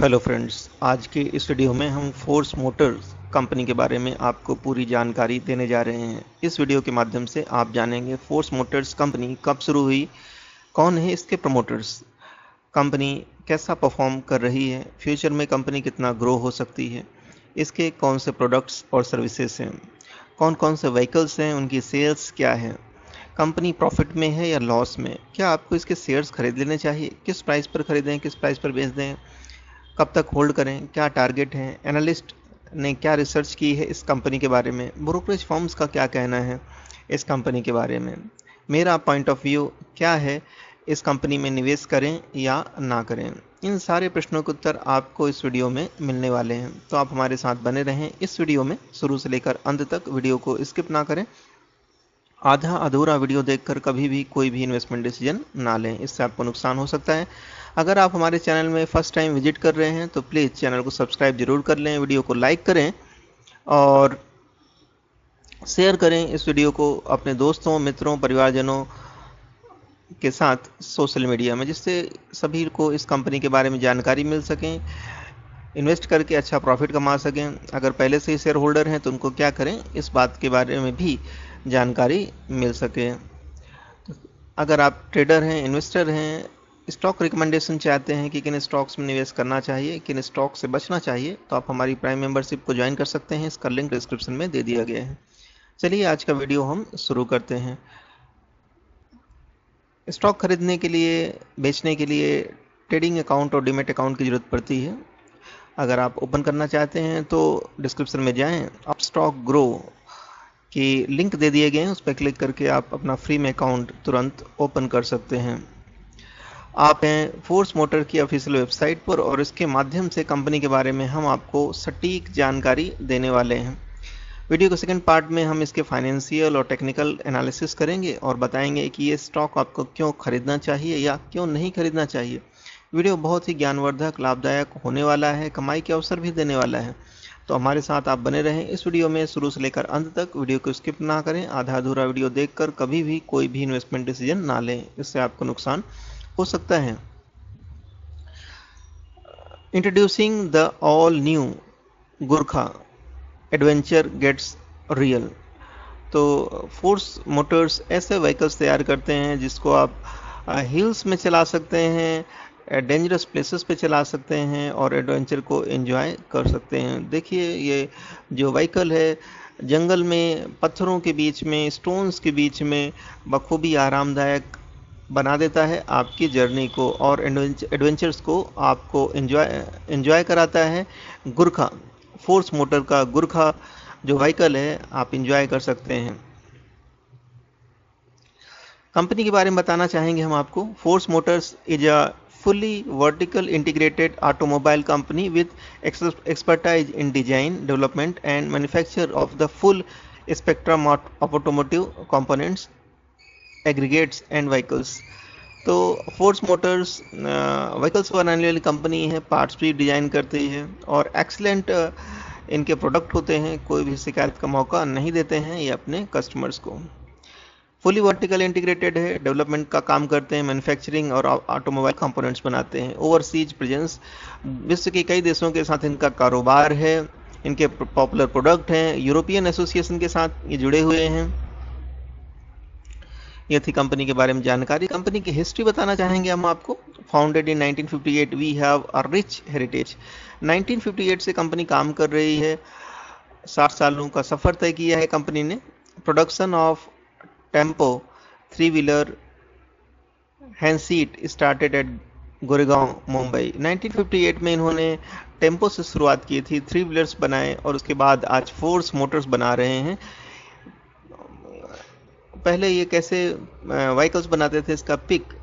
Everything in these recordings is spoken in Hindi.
हेलो फ्रेंड्स, आज के इस वीडियो में हम फोर्स मोटर्स कंपनी के बारे में आपको पूरी जानकारी देने जा रहे हैं। इस वीडियो के माध्यम से आप जानेंगे फोर्स मोटर्स कंपनी कब शुरू हुई, कौन है इसके प्रमोटर्स, कंपनी कैसा परफॉर्म कर रही है, फ्यूचर में कंपनी कितना ग्रो हो सकती है, इसके कौन से प्रोडक्ट्स और सर्विसेज हैं, कौन कौन से व्हीकल्स हैं, उनकी सेल्स क्या है, कंपनी प्रॉफिट में है या लॉस में, क्या आपको इसके शेयर्स खरीद लेने चाहिए, किस प्राइस पर खरीदें, किस प्राइस पर बेच दें, कब तक होल्ड करें, क्या टारगेट है, एनालिस्ट ने क्या रिसर्च की है इस कंपनी के बारे में, ब्रोकरेज फर्म्स का क्या कहना है इस कंपनी के बारे में, मेरा पॉइंट ऑफ व्यू क्या है, इस कंपनी में निवेश करें या ना करें। इन सारे प्रश्नों के उत्तर आपको इस वीडियो में मिलने वाले हैं, तो आप हमारे साथ बने रहें इस वीडियो में शुरू से लेकर अंत तक। वीडियो को स्किप ना करें, आधा अधूरा वीडियो देखकर कभी भी कोई भी इन्वेस्टमेंट डिसीजन ना लें, इससे आपको नुकसान हो सकता है। अगर आप हमारे चैनल में फर्स्ट टाइम विजिट कर रहे हैं तो प्लीज़ चैनल को सब्सक्राइब जरूर कर लें, वीडियो को लाइक करें और शेयर करें इस वीडियो को अपने दोस्तों, मित्रों, परिवारजनों के साथ सोशल मीडिया में, जिससे सभी को इस कंपनी के बारे में जानकारी मिल सकें, इन्वेस्ट करके अच्छा प्रॉफिट कमा सकें। अगर पहले से ही शेयर होल्डर हैं तो उनको क्या करें, इस बात के बारे में भी जानकारी मिल सके। अगर आप ट्रेडर हैं, इन्वेस्टर हैं, स्टॉक रिकमेंडेशन चाहते हैं कि किन स्टॉक्स में निवेश करना चाहिए, किन स्टॉक से बचना चाहिए, तो आप हमारी प्राइम मेंबरशिप को ज्वाइन कर सकते हैं। इसका लिंक डिस्क्रिप्शन में दे दिया गया है। चलिए आज का वीडियो हम शुरू करते हैं। स्टॉक खरीदने के लिए, बेचने के लिए ट्रेडिंग अकाउंट और डीमैट अकाउंट की ज़रूरत पड़ती है। अगर आप ओपन करना चाहते हैं तो डिस्क्रिप्शन में जाएं, आप स्टॉक ग्रो की लिंक दे दिए गए हैं, उस पर क्लिक करके आप अपना फ्री में अकाउंट तुरंत ओपन कर सकते हैं। आप हैं फोर्स मोटर की ऑफिशियल वेबसाइट पर और इसके माध्यम से कंपनी के बारे में हम आपको सटीक जानकारी देने वाले हैं। वीडियो के सेकंड पार्ट में हम इसके फाइनेंशियल और टेक्निकल एनालिसिस करेंगे और बताएंगे कि ये स्टॉक आपको क्यों खरीदना चाहिए या क्यों नहीं खरीदना चाहिए। वीडियो बहुत ही ज्ञानवर्धक, लाभदायक होने वाला है, कमाई के अवसर भी देने वाला है, तो हमारे साथ आप बने रहें इस वीडियो में शुरू से लेकर अंत तक। वीडियो को स्किप ना करें, आधा अधूरा वीडियो देखकर कभी भी कोई भी इन्वेस्टमेंट डिसीजन ना लें, इससे आपको नुकसान हो सकता है। Introducing the all new Gurkha adventure gets real. तो फोर्स मोटर्स ऐसे व्हीकल्स तैयार करते हैं जिसको आप हिल्स में चला सकते हैं, डेंजरस प्लेसेस पे चला सकते हैं और एडवेंचर को एंजॉय कर सकते हैं। देखिए, ये जो व्हीकल है जंगल में, पत्थरों के बीच में, स्टोन्स के बीच में बखूबी आरामदायक बना देता है आपकी जर्नी को और एडवेंचर्स को आपको एंजॉय कराता है। गुरखा फोर्स मोटर का गुरखा जो व्हीकल है आप एंजॉय कर सकते हैं। कंपनी के बारे में बताना चाहेंगे हम आपको। Force Motors is a fully vertical integrated automobile company with expertise in design, development and manufacture of the full spectrum of automotive components, aggregates and vehicles। तो फोर्स मोटर्स व्हीकल्स बनाने वाली कंपनी है, पार्ट्स भी डिजाइन करती है और एक्सीलेंट इनके प्रोडक्ट होते हैं, कोई भी शिकायत का मौका नहीं देते हैं ये अपने कस्टमर्स को। फुली वर्टिकल इंटीग्रेटेड है, डेवलपमेंट का काम करते हैं, मैन्युफैक्चरिंग और ऑटोमोबाइल कंपोनेंट्स बनाते हैं। ओवरसीज प्रेजेंस, विश्व के कई देशों के साथ इनका कारोबार है, इनके पॉपुलर प्रोडक्ट हैं, यूरोपियन एसोसिएशन के साथ ये जुड़े हुए हैं। ये थी कंपनी के बारे में जानकारी। कंपनी की हिस्ट्री बताना चाहेंगे हम आपको। Founded in 1958, we have a rich heritage. 1958 से कंपनी काम कर रही है, 60 सालों का सफ़र तय किया है कंपनी ने। Production of Tempo three wheeler handset started at Goregaon, Mumbai. 1958 में इन्होंने टेम्पो से शुरुआत की थी, 3-व्हीलर्स बनाए और उसके बाद आज फोर्स मोटर्स बना रहे हैं। पहले ये कैसे व्हीकल्स बनाते थे इसका पिक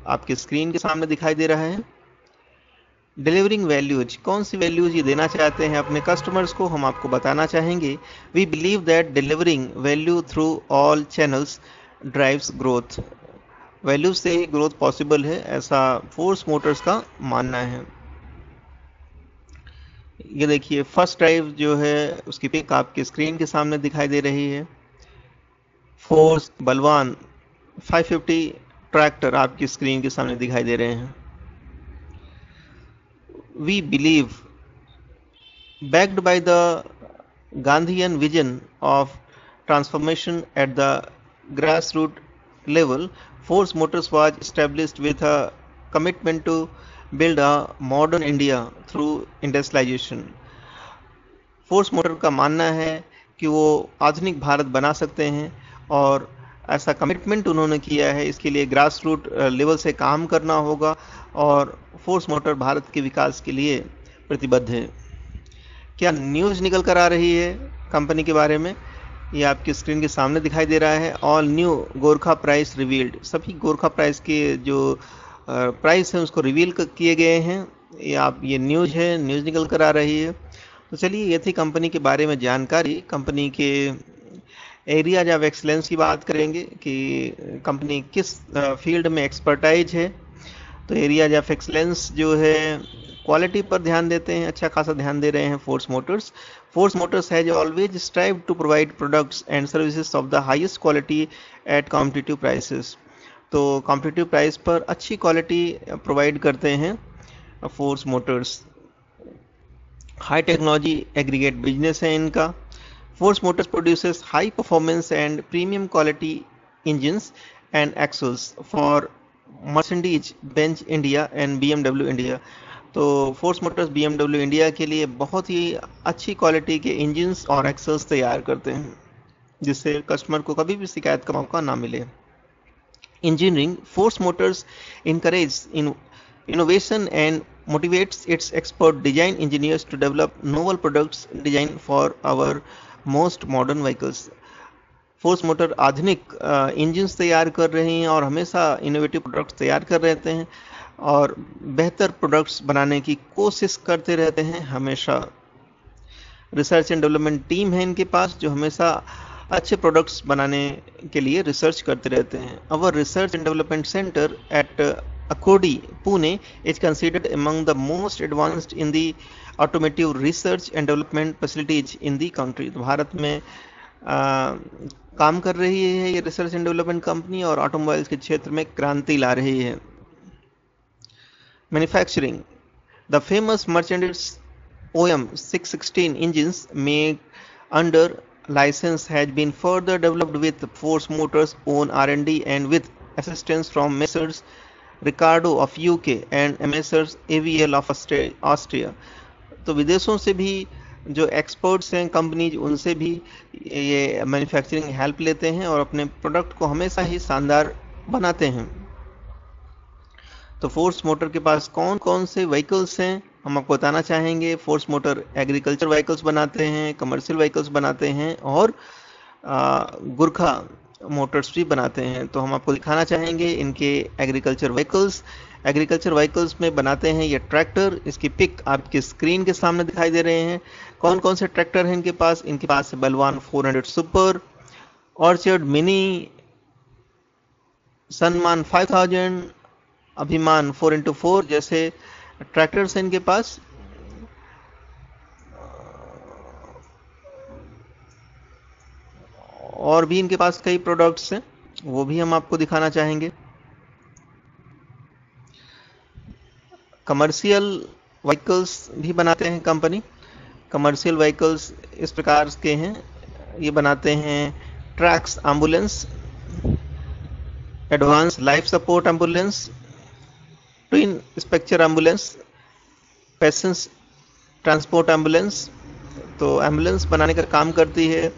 आपकी स्क्रीन के सामने दिखाई दे रहा है। डिलीवरिंग वैल्यूज, कौन सी वैल्यूज ये देना चाहते हैं अपने कस्टमर्स को, हम आपको बताना चाहेंगे। We believe that delivering value through all channels drives growth. Value से ही ग्रोथ पॉसिबल है, ऐसा फोर्स मोटर्स का मानना है। ये देखिए, फर्स्ट ड्राइव जो है उसकी पिक आपकी स्क्रीन के सामने दिखाई दे रही है। फोर्स बलवान 550 ट्रैक्टर आपकी स्क्रीन के सामने दिखाई दे रहे हैं। we believe, backed by the Gandhian vision of transformation at the grassroots level, Force Motors was established with a commitment to build a modern India through industrialization. Force motor का मानना है कि वो आधुनिक भारत बना सकते हैं और ऐसा कमिटमेंट उन्होंने किया है। इसके लिए ग्रास रूट लेवल से काम करना होगा और फोर्स मोटर भारत के विकास के लिए प्रतिबद्ध है। क्या न्यूज़ निकल कर आ रही है कंपनी के बारे में, ये आपकी स्क्रीन के सामने दिखाई दे रहा है। All new Gorkha price revealed, सभी गोरखा प्राइस के जो प्राइस हैं उसको रिवील किए गए हैं। ये न्यूज़ है, न्यूज़ निकल कर आ रही है। तो चलिए, ये थी कंपनी के बारे में जानकारी। कंपनी के एरियाज ऑफ एक्सलेंस की बात करेंगे कि कंपनी किस फील्ड में एक्सपर्टाइज है। तो एरियाज ऑफ एक्सलेंस जो है क्वालिटी पर ध्यान देते हैं, अच्छा खासा ध्यान दे रहे हैं Force Motors. Force Motors has always strive to provide products and services of the highest quality at competitive prices. तो कॉम्पिटिटिव प्राइस पर अच्छी क्वालिटी प्रोवाइड करते हैं Force Motors. High technology aggregate business है इनका। Force Motors produces high performance and premium quality engines and axles for Mercedes Benz India and BMW India. तो फोर्स मोटर्स BMW इंडिया के लिए बहुत ही अच्छी क्वालिटी के इंजन्स और एक्सेल्स तैयार करते हैं, जिससे कस्टमर को कभी भी शिकायत का मौका ना मिले। Engineering, force Motors encourage innovation and motivates its expert design engineers to develop novel products designed for our most modern vehicles. Force motor आधुनिक इंजन्स तैयार कर रही हैं और हमेशा इनोवेटिव प्रोडक्ट्स तैयार कर रहते हैं और बेहतर प्रोडक्ट्स बनाने की कोशिश करते रहते हैं हमेशा। रिसर्च एंड डेवलपमेंट टीम है इनके पास जो हमेशा अच्छे प्रोडक्ट्स बनाने के लिए रिसर्च करते रहते हैं। Our research and development centre at Akodi, Pune is considered among the most advanced in the automotive research and development facilities in the country. तो भारत में काम कर रही है ये रिसर्च एंड डेवलपमेंट कंपनी और ऑटोमोबाइल्स के क्षेत्र में क्रांति ला रही है। Manufacturing, the famous merchandise OM 616 engines made under license has been further developed with Force Motors own R&D and with assistance from Messrs Ricardo of UK and Messrs AVL of Austria। तो विदेशों से भी जो एक्सपर्ट्स हैं कंपनीज, उनसे भी ये मैन्युफैक्चरिंग हेल्प लेते हैं और अपने प्रोडक्ट को हमेशा ही शानदार बनाते हैं। तो फोर्स मोटर के पास कौन कौन से व्हीकल्स हैं हम आपको बताना चाहेंगे। फोर्स मोटर एग्रीकल्चर व्हीकल्स बनाते हैं, कमर्शियल व्हीकल्स बनाते हैं और गुरखा मोटर्स भी बनाते हैं। तो हम आपको दिखाना चाहेंगे इनके एग्रीकल्चर व्हीकल्स। एग्रीकल्चर व्हीकल्स में बनाते हैं ये ट्रैक्टर। इसकी पिक आपकी स्क्रीन के सामने दिखाई दे रहे हैं। कौन कौन से ट्रैक्टर हैं इनके पास? इनके पास है बलवान 400 सुपर, ऑर्चर्ड मिनी, सन्मान 5000, अभिमान 4x4 जैसे ट्रैक्टर्स हैं इनके पास। और भी इनके पास कई प्रोडक्ट्स हैं, वो भी हम आपको दिखाना चाहेंगे। कमर्शियल व्हीकल्स भी बनाते हैं कंपनी। कमर्शियल व्हीकल्स इस प्रकार के हैं, ये बनाते हैं tracks ambulance, advance life support ambulance, twin structure ambulance, passenger transport ambulance. तो एम्बुलेंस बनाने का काम करती है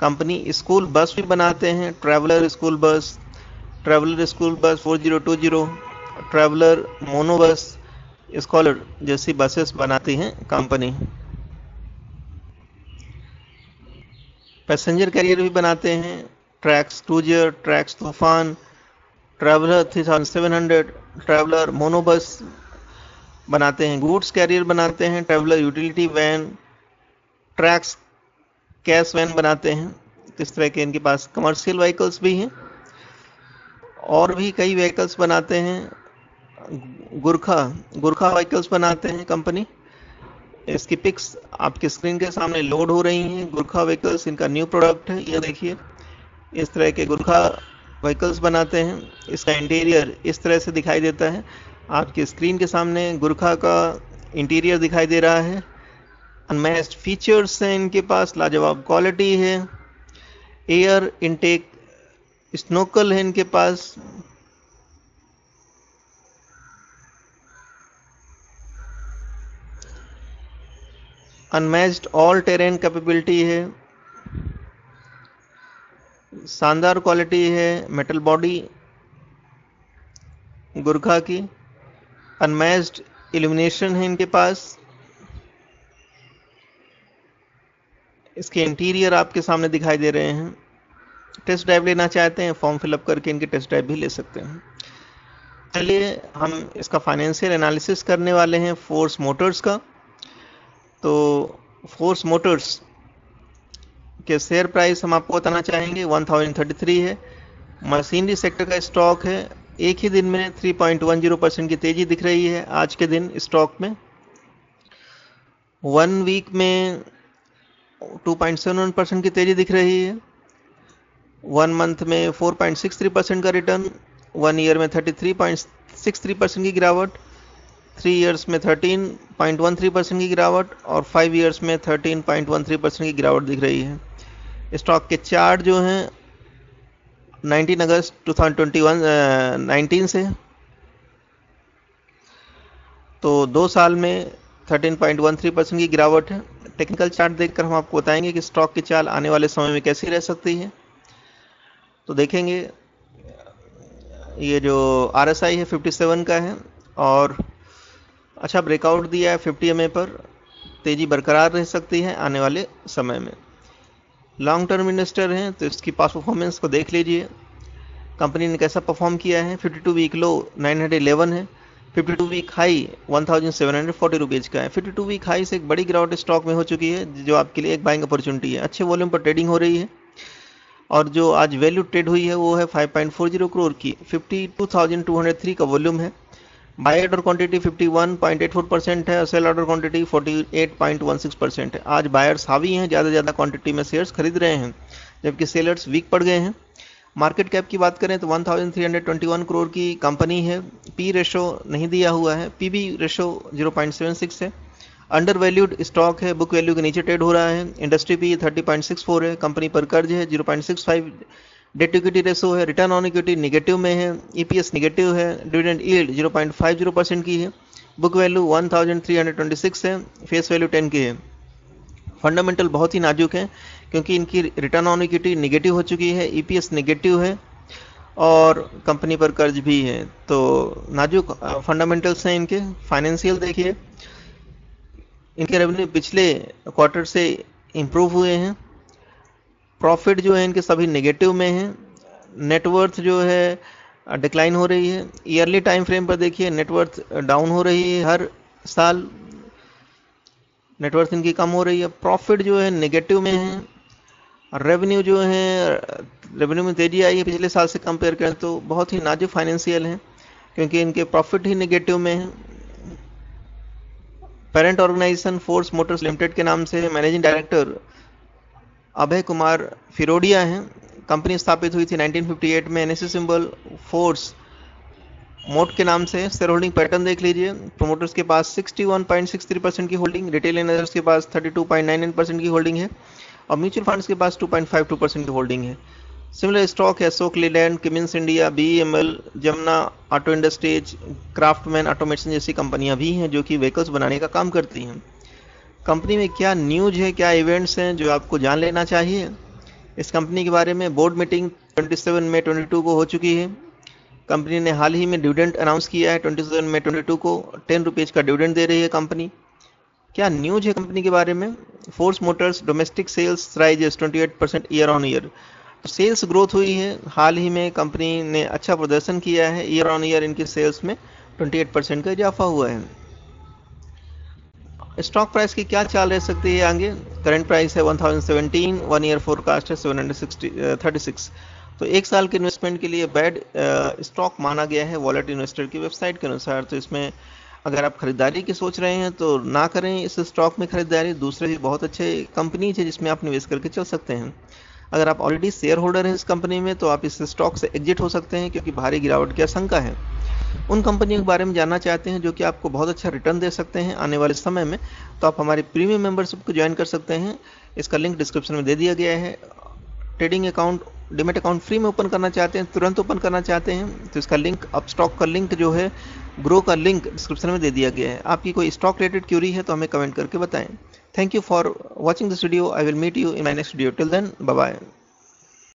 कंपनी। स्कूल बस भी बनाते हैं, traveller school bus 4020, Traveller mono bus, Scholar जैसी बसेस बनाती हैं कंपनी। पैसेंजर कैरियर भी बनाते हैं, Trax Cruiser, Trax Toofan, Traveller 3700, Traveller mono bus बनाते हैं। गुड्स कैरियर बनाते हैं, Traveller utility van, Trax cash van बनाते हैं। इस तरह के इनके पास कमर्शियल व्हीकल्स भी हैं और भी कई व्हीकल्स बनाते हैं। गुरखा व्हीकल्स बनाते हैं कंपनी। इसकी पिक्स आपकी स्क्रीन के सामने लोड हो रही हैं। गुरखा व्हीकल्स इनका न्यू प्रोडक्ट है, ये देखिए इस तरह के गुरखा व्हीकल्स बनाते हैं। इसका इंटीरियर इस तरह से दिखाई देता है आपकी स्क्रीन के सामने। गुरखा का इंटीरियर दिखाई दे रहा है, अनमैच्ड फीचर्स हैं इनके पास, लाजवाब क्वालिटी है, एयर इनटेक स्नोकल है इनके पास, अनमैच्ड ऑल टेरेन कैपेबिलिटी है, शानदार क्वालिटी है, मेटल बॉडी गुरखा की, अनमैच्ड इल्यूमिनेशन है इनके पास। इसके इंटीरियर आपके सामने दिखाई दे रहे हैं। टेस्ट ड्राइव लेना चाहते हैं, फॉर्म फिलअप करके इनके टेस्ट ड्राइव भी ले सकते हैं। चलिए हम इसका फाइनेंशियल एनालिसिस करने वाले हैं फोर्स मोटर्स का। तो फोर्स मोटर्स के शेयर प्राइस हम आपको बताना चाहेंगे 1033 है। मशीनरी सेक्टर का स्टॉक है, एक ही दिन में 3.10% की तेजी दिख रही है आज के दिन स्टॉक में। 1 वीक में 2.71% की तेजी दिख रही है, 1 मंथ में 4.63% का रिटर्न, 1 ईयर में 33.63% की गिरावट, 3 ईयर्स में 13.13% की गिरावट और 5 ईयर्स में 13.13% की गिरावट दिख रही है। स्टॉक के चार्ट जो हैं 19 अगस्त 2019 से, तो 2 साल में 13.13% की गिरावट है। टेक्निकल चार्ट देखकर हम आपको बताएंगे कि स्टॉक की चाल आने वाले समय में कैसी रह सकती है। तो देखेंगे ये जो RSI है 57 का है और अच्छा ब्रेकआउट दिया है 50 EMA पर, तेजी बरकरार रह सकती है आने वाले समय में। लॉन्ग टर्म इन्वेस्टर हैं तो इसकी पास्ट परफॉर्मेंस को देख लीजिए, कंपनी ने कैसा परफॉर्म किया है। 52 वीक लो 911 है, 52 वीक हाई 1740 रुपीज़ का है। 52 वीक हाई से एक बड़ी गिरावट स्टॉक में हो चुकी है, जो आपके लिए एक बाइंग अपॉर्चुनिटी है। अच्छे वॉल्यूम पर ट्रेडिंग हो रही है और जो आज वैल्यू ट्रेड हुई है वो है 5.40 करोड़ की, 52,203 का वॉल्यूम है। बाय ऑर्डर क्वांटिटी 51.84% है, सेल ऑर्डर क्वांटिटी 48.16% है। आज बायर्स हावी हैं, ज़्यादा क्वांटिटी में शेयर्स खरीद रहे हैं, जबकि सेलर्स वीक पड़ गए हैं। मार्केट कैप की बात करें तो 1321 करोड़ की कंपनी है। पी रेशो नहीं दिया हुआ है, पीबी रेशो 0.76 है। अंडर वैल्यूड स्टॉक है, बुक वैल्यू के नीचे ट्रेड हो रहा है। इंडस्ट्री पी 30.64 है, कंपनी पर कर्ज है 0.65, डेट इक्विटी रेशो है, रिटर्न ऑन इक्विटी निगेटिव में है, ईपीएस निगेटिव है, डिविडेंड यील्ड 0.50% की है, बुक वैल्यू 1326 है, फेस वैल्यू 10 की है। फंडामेंटल बहुत ही नाजुक है क्योंकि इनकी रिटर्न ऑन इक्विटी निगेटिव हो चुकी है, ईपीएस निगेटिव है और कंपनी पर कर्ज भी है। तो नाजुक फंडामेंटल्स हैं इनके। फाइनेंशियल देखिए, इनके रेवेन्यू पिछले क्वार्टर से इम्प्रूव हुए हैं, प्रॉफिट जो है इनके सभी नेगेटिव में है, नेटवर्थ जो है डिक्लाइन हो रही है। ईयरली टाइम फ्रेम पर देखिए नेटवर्थ डाउन हो रही है, हर साल नेटवर्थ इनकी कम हो रही है। प्रॉफिट जो है नेगेटिव में है, रेवेन्यू जो है रेवेन्यू में तेजी आई है पिछले साल से कंपेयर करें तो बहुत ही नाजुक फाइनेंशियल है क्योंकि इनके प्रॉफिट ही नेगेटिव में है। Parent organisation Force Motors limited के नाम से मैनेजिंग डायरेक्टर अभय कुमार फिरोडिया हैं। कंपनी स्थापित हुई थी 1958 में, एनएससी सिंबल फोर्स मोट के नाम से। शेयर होल्डिंग पैटर्न देख लीजिए, प्रोमोटर्स के पास 61.63% की होल्डिंग, रिटेल इन्वेस्टर्स के पास 32.99% की होल्डिंग है और म्यूचुअल फंड्स के पास 2.52% की होल्डिंग है। सिमिलर स्टॉक है Ashok Leyland, Cummins India, BEML, Jamuna auto industries, craftsman automation जैसी कंपनियां भी हैं जो कि व्हीकल्स बनाने का काम करती हैं। कंपनी में क्या न्यूज है, क्या इवेंट्स हैं जो आपको जान लेना चाहिए इस कंपनी के बारे में। बोर्ड मीटिंग 27 मई 22 को हो चुकी है। कंपनी ने हाल ही में डिविडेंड अनाउंस किया है, 27 मई 22 को 10 रुपीज़ का डिविडेंड दे रही है कंपनी। क्या न्यूज है कंपनी के बारे में। Force Motors domestic sales rises 28% year on year, sales growth हुई है। हाल ही में कंपनी ने अच्छा प्रदर्शन किया है, ईयर ऑन ईयर इनकी सेल्स में 28% का इजाफा हुआ है। स्टॉक प्राइस की क्या चाल रह सकती है आगे। करंट प्राइस है 1017, 1 ईयर फोरकास्ट है 736। तो एक साल के इन्वेस्टमेंट के लिए बैड स्टॉक माना गया है वॉलेट इन्वेस्टर की वेबसाइट के अनुसार। तो इसमें अगर आप खरीदारी की सोच रहे हैं तो ना करें इस स्टॉक में खरीदारी। दूसरे भी बहुत अच्छे कंपनीज है जिसमें आप निवेश करके चल सकते हैं। अगर आप ऑलरेडी शेयर होल्डर हैं इस कंपनी में तो आप इस स्टॉक से एग्जिट हो सकते हैं क्योंकि भारी गिरावट की आशंका है। उन कंपनियों के बारे में जानना चाहते हैं जो कि आपको बहुत अच्छा रिटर्न दे सकते हैं आने वाले समय में, तो आप हमारी प्रीमियम मेंबरशिप को ज्वाइन कर सकते हैं। इसका लिंक डिस्क्रिप्शन में दे दिया गया है। Trading account, demat account free में ओपन करना चाहते हैं, तुरंत ओपन करना चाहते हैं, तो इसका लिंक, अपस्टॉक का लिंक जो है, ग्रो का लिंक डिस्क्रिप्शन में दे दिया गया है। आपकी कोई स्टॉक रिलेटेड क्यूरी है तो हमें कमेंट करके बताएं। Thank you for watching this video. I will meet you in my next video. Till then, bye bye.